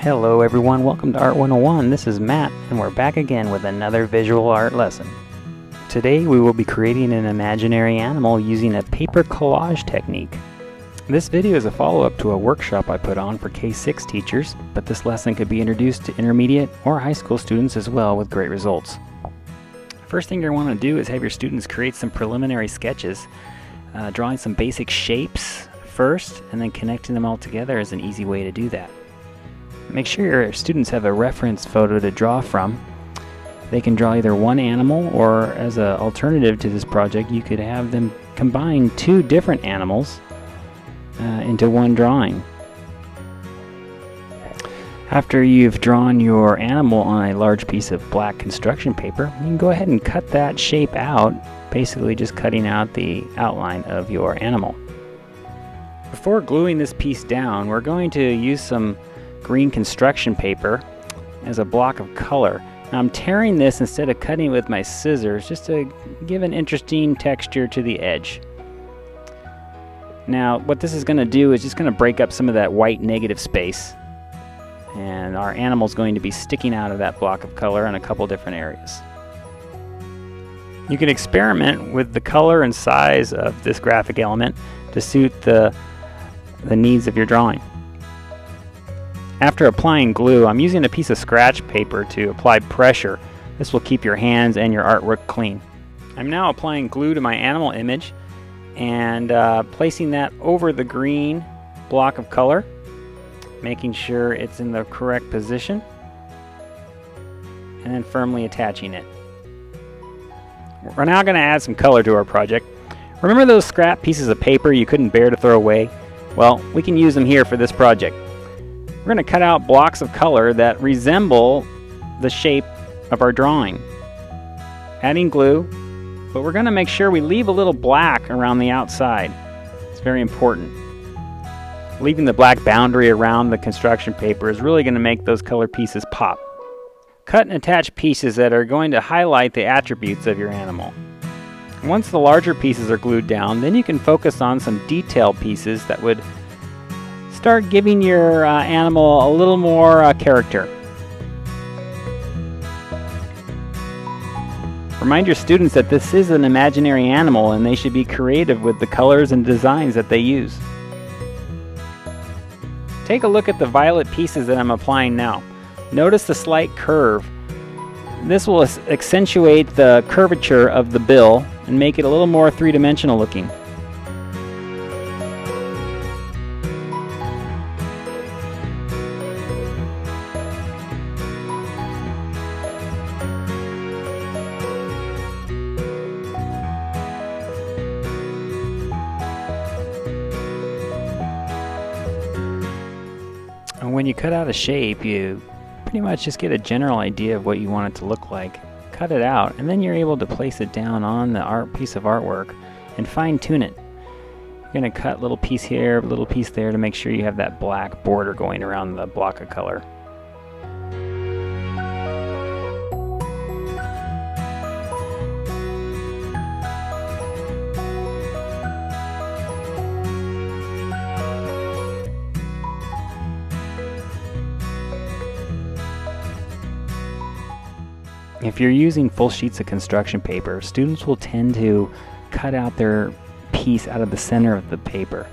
Hello everyone, welcome to Art 101. This is Matt, and we're back again with another visual art lesson. Today we will be creating an imaginary animal using a paper collage technique. This video is a follow-up to a workshop I put on for K-6 teachers, but this lesson could be introduced to intermediate or high school students as well with great results. First thing you want to do is have your students create some preliminary sketches, drawing some basic shapes first, and then connecting them all together is an easy way to do that. Make sure your students have a reference photo to draw from. They can draw either one animal, or as an alternative to this project, you could have them combine two different animals into one drawing. After you've drawn your animal on a large piece of black construction paper, you can go ahead and cut that shape out, basically just cutting out the outline of your animal. Before gluing this piece down, we're going to use some green construction paper as a block of color. Now I'm tearing this instead of cutting it with my scissors just to give an interesting texture to the edge. Now what this is going to do is just going to break up some of that white negative space, and our animal is going to be sticking out of that block of color in a couple different areas. You can experiment with the color and size of this graphic element to suit the needs of your drawing. After applying glue, I'm using a piece of scratch paper to apply pressure. This will keep your hands and your artwork clean. I'm now applying glue to my animal image and placing that over the green block of color, making sure it's in the correct position, and then firmly attaching it. We're now going to add some color to our project. Remember those scrap pieces of paper you couldn't bear to throw away? Well, we can use them here for this project. We're going to cut out blocks of color that resemble the shape of our drawing. Adding glue, but we're going to make sure we leave a little black around the outside. It's very important. Leaving the black boundary around the construction paper is really going to make those color pieces pop. Cut and attach pieces that are going to highlight the attributes of your animal. Once the larger pieces are glued down, then you can focus on some detail pieces that would start giving your animal a little more character. Remind your students that this is an imaginary animal and they should be creative with the colors and designs that they use. Take a look at the violet pieces that I'm applying now. Notice the slight curve. This will accentuate the curvature of the bill and make it a little more three-dimensional looking. When you cut out a shape, you pretty much just get a general idea of what you want it to look like. Cut it out, and then you're able to place it down on the piece of artwork and fine-tune it. You're going to cut a little piece here, a little piece there to make sure you have that black border going around the block of color. If you're using full sheets of construction paper, students will tend to cut out their piece out of the center of the paper.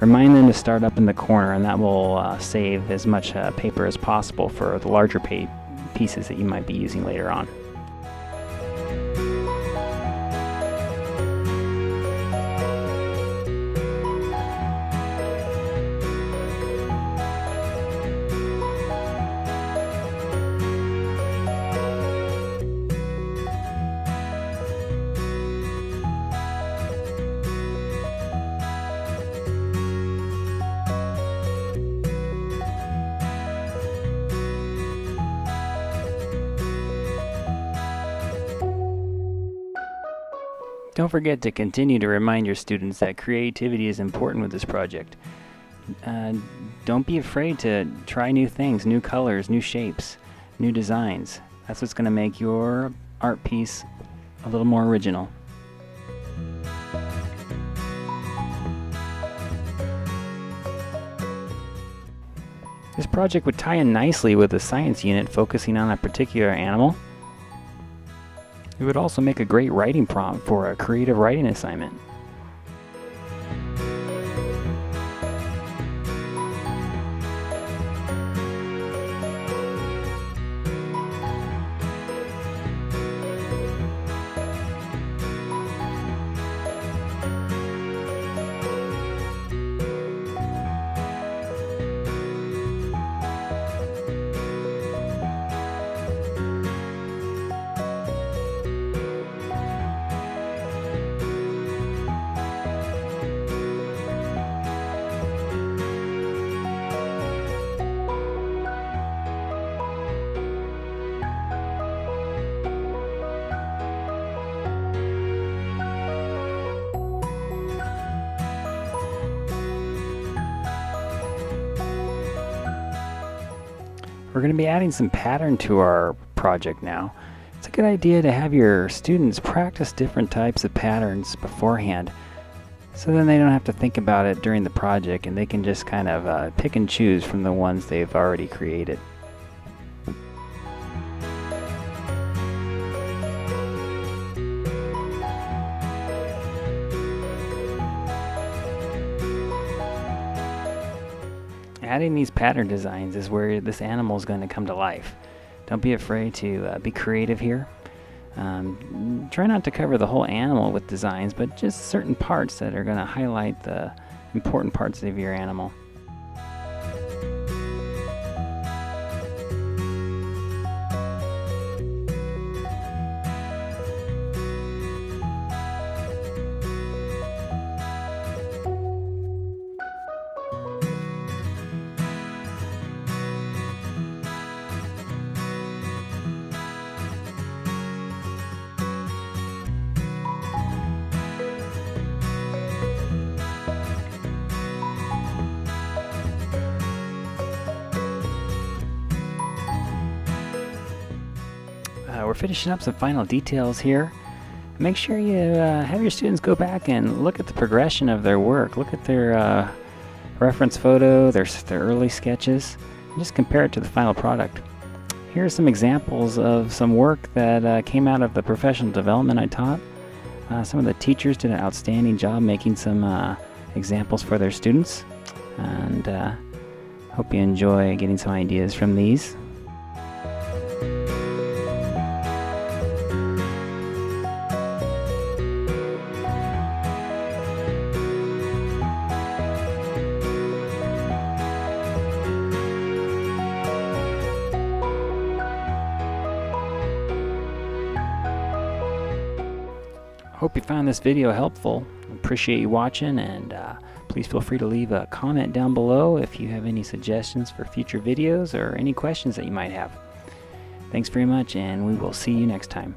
Remind them to start up in the corner, and that will save as much paper as possible for the larger pieces that you might be using later on. Don't forget to continue to remind your students that creativity is important with this project. Don't be afraid to try new things, new colors, new shapes, new designs. That's what's going to make your art piece a little more original. This project would tie in nicely with the science unit focusing on a particular animal. It would also make a great writing prompt for a creative writing assignment. We're going to be adding some pattern to our project now. It's a good idea to have your students practice different types of patterns beforehand, so then they don't have to think about it during the project and they can just kind of pick and choose from the ones they've already created. Adding these pattern designs is where this animal is going to come to life. Don't be afraid to be creative here. Try not to cover the whole animal with designs, but just certain parts that are going to highlight the important parts of your animal. We're finishing up some final details here. Make sure you have your students go back and look at the progression of their work. Look at their reference photo, their early sketches, and just compare it to the final product. Here are some examples of some work that came out of the professional development I taught. Some of the teachers did an outstanding job making some examples for their students, and hope you enjoy getting some ideas from these. Hope you found this video helpful. Appreciate you watching, and please feel free to leave a comment down below if you have any suggestions for future videos or any questions that you might have. Thanks very much, and we will see you next time.